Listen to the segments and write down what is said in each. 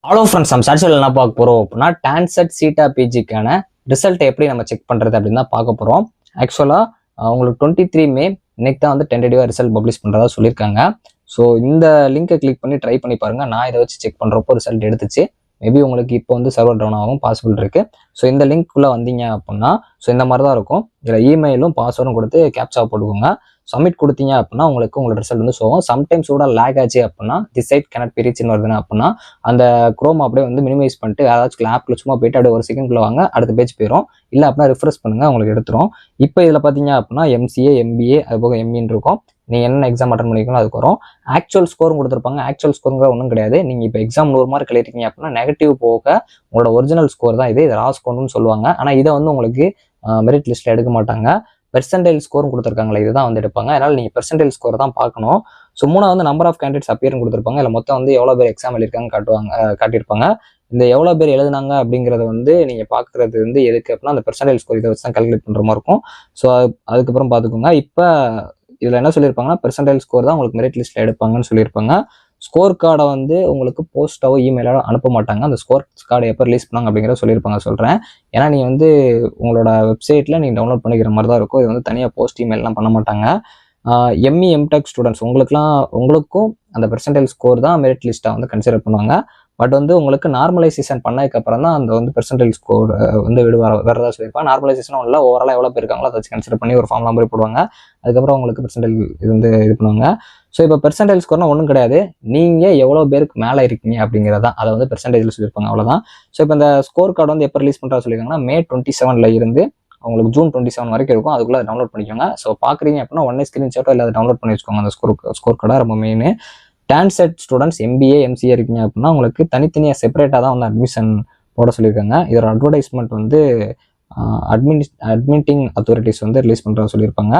Hello friends, நம்ம சர்ச்சில் என்ன பார்க்க போகிறோம் அப்படின்னா டான்செட் சீட்டா பிஜிக்கான ரிசல்ட் எப்படி நம்ம செக் பண்ணுறது அப்படின்னு தான் பார்க்க போகிறோம். ஆக்சுவலாக உங்களுக்கு 23 மே இன்னைக்கு தான் வந்து டென்டேட்டிவாக ரிசல்ட் பப்ளிஷ் பண்ணுறதா சொல்லியிருக்காங்க. ஸோ இந்த லிங்கை கிளிக் பண்ணி ட்ரை பண்ணி பாருங்கள். நான் இதை வச்சு செக் பண்ணுறப்போ ரிசல்ட் எடுத்துச்சு. மேபி உங்களுக்கு இப்போ வந்து சர்வர் டவுன் ஆகும் பாசிபிள் இருக்குது. ஸோ இந்த லிங்க்குள்ளே வந்தீங்க அப்படின்னா இந்த மாதிரி தான் இருக்கும். இதில் இமெயிலும் பாஸ்வேர்டும் கொடுத்து கேப்சா போட்டுக்கோங்க. சப்மிட் கொடுத்தீங்க அப்படின்னா உங்களோட ரிசல்ட் வந்து ஷோவும். சம்டைம்ஸ் கூட லேக் ஆச்சு அப்படின்னா திஸ் சைட் கேனட் பி ரீச்னு வருதுன்னா அப்படின்னா அந்த குரோம் அப்படியே வந்து மினிமைஸ் பண்ணிட்டு ஏதாச்சும் ஆப்ல சும்மா போயிட்டு அப்படியே ஒரு செகண்ட்ல வாங்க, அடுத்த பேஜ் போயிடும். இல்லை அப்படின்னா ரிஃப்ரெஷ் பண்ணுங்க, உங்களுக்கு எடுத்துரும். இப்போ இதில் பார்த்தீங்க அப்படின்னா எம்சிஏ, எம்பிஏ, அது போக எம்இன்னு இருக்கும். நீங்கள் என்ன எக்ஸாம் அட்டன் பண்ணிக்கணும் அதுக்கு வரும். ஆக்சுவல் ஸ்கோரும் கொடுத்துருப்பாங்க. ஆக்சுவல் ஸ்கோருங்கிற ஒன்றும் கிடையாது. நீங்கள் இப்போ எக்ஸாம் 100 மார்க் எழுதிருக்கீங்க அப்படின்னா நெகட்டிவ் போக உங்களோட ஒரிஜினல் ஸ்கோர் தான் இது ரா ஸ்கோர்னு சொல்லுவாங்க. ஆனால் இதை வந்து உங்களுக்கு மெரிட் லிஸ்ட்டில் எடுக்க மாட்டாங்க. பெர்சன்டைல் ஸ்கோரும் கொடுத்துருக்காங்களே, இதுதான் வந்து எடுப்பாங்க. அதனால் நீங்கள் பெர்சன்டைல் ஸ்கோர் தான் பார்க்கணும். ஸோ மூணாவது நம்பர் ஆஃப் கேண்டிடேட்ஸ் அப்பியர்னு கொடுத்துருப்பாங்க. இல்லை மொத்தம் வந்து எவ்வளோ பேர் எக்ஸாம் எழுதிருக்காங்க காட்டியிருப்பாங்க. இந்த எவ்வளோ பேர் எழுதுனாங்க அப்படிங்கிறத வந்து நீங்கள் பார்க்குறது வந்து எதுக்கு அப்படின்னா அந்த பெர்சன்டைல் ஸ்கோர் இதை வச்சு தான் கால்குலேட் பண்ணுற மாதிரி இருக்கும். ஸோ அதுக்கப்புறம் பார்த்துக்கோங்க. இப்போ இதில் என்ன சொல்லியிருப்பாங்கன்னா பெர்சன்டைல் ஸ்கோர் தான் உங்களுக்கு மெரிட் லிஸ்ட்டில் எடுப்பாங்கன்னு சொல்லியிருப்பாங்க. ஸ்கோர் கார்டை வந்து உங்களுக்கு போஸ்ட்டாவோ இமெயிலோ அனுப்ப மாட்டாங்க. அந்த ஸ்கோர் கார்டு எப்போ ரிலீஸ் பண்ணாங்க அப்படிங்கிறத சொல்லியிருப்பாங்க. சொல்கிறேன், ஏன்னா நீங்கள் வந்து உங்களோட வெப்சைட்டில் நீங்கள் டவுன்லோட் பண்ணிக்கிற மாதிரி தான் இருக்கும். இது வந்து தனியாக போஸ்ட் இமெயிலாம் பண்ண மாட்டாங்க. எம்இ எம்டெக் ஸ்டூடெண்ட்ஸ் உங்களுக்கும் அந்த பெர்சன்டைல் ஸ்கோர் தான் மெரிட் லிஸ்ட்டாக வந்து கன்சிடர் பண்ணுவாங்க. பட் வந்து உங்களுக்கு நார்மலைசேஷன் பண்ணதுக்கப்புறம் தான் அந்த வந்து பெர்சன்டைல் ஸ்கோர் வந்து வரதா சொல்லியிருப்பாங்க. நார்மலைசேஷனும் இல்லை, ஓவராலாக எவ்வளோ பேர் இருக்காங்களோ அதை வச்சு கன்சிடர் பண்ணி ஒரு ஃபார்ம்லாம் மாதிரி போடுவாங்க. அதுக்கப்புறம் உங்களுக்கு பெர்சன்டைல் இது பண்ணுவாங்க. ஸோ இப்போ பெர்சன்டைல் ஸ்கோர்னா ஒன்றும் கிடையாது, நீங்கள் எவ்வளோ பேருக்கு மேலே இருக்கீங்க அப்படிங்கிறதான் அதை வந்து பெர்சன்டேஜில் சொல்லியிருப்பாங்க, அவ்வளோதான். ஸோ இப்போ இந்த ஸ்கோர் கார்டு வந்து எப்போ ரிலீஸ் பண்ணுறா சொல்லியிருக்காங்கன்னா May 27 இருந்து உங்களுக்கு June 27 வரைக்கும் இருக்கும். அதுக்குள்ளே டவுன்லோட் பண்ணிக்கோங்க. ஸோ பார்க்குறீங்க அப்படின்னா உடனே ஸ்க்ரீன்ஷாட்டோ இல்லை டவுன்லோட் பண்ணி வச்சுக்கோங்க. அந்த ஸ்கோர் கார்டாக ரொம்ப main. TANCET students MBA, MCA இருக்கீங்க அப்படின்னா உங்களுக்கு தனித்தனியாக செப்பரேட்டாக தான் வந்து அட்மிஷன் போட சொல்லியிருக்காங்க. இதோட அட்வர்டைஸ்மெண்ட் வந்து அட்மிட்டிங் அத்தாரிட்டிஸ் வந்து ரிலீஸ் பண்ணுறதா சொல்லியிருப்பாங்க.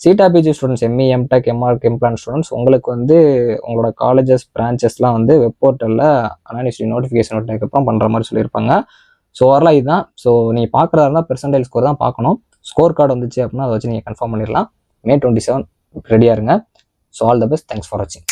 சீட்டா PG students ME, MTech, MArch, MPlan students உங்களுக்கு வந்து உங்களோட காலேஜஸ் பிரான்ச்சஸ்லாம் வந்து வெப் போர்ட்டலில் அனானிஸ்டி நோட்டிஃபிகேஷன் விட்டதுக்கப்புறம் பண்ணுற மாதிரி சொல்லியிருப்பாங்க. ஸோ வரலாம் இதுதான். ஸோ நீங்கள் பார்க்குறதா இருந்தால் பெர்சன்டைல் ஸ்கோர் தான் பார்க்கணும். ஸ்கோர் கார்டு வந்துச்சு அப்படின்னா அதை வச்சு நீங்கள் கன்ஃபார்ம் பண்ணிடலாம். May 27 ரெடியாக இருங்க. So all the best. Thanks for வாட்சிங்.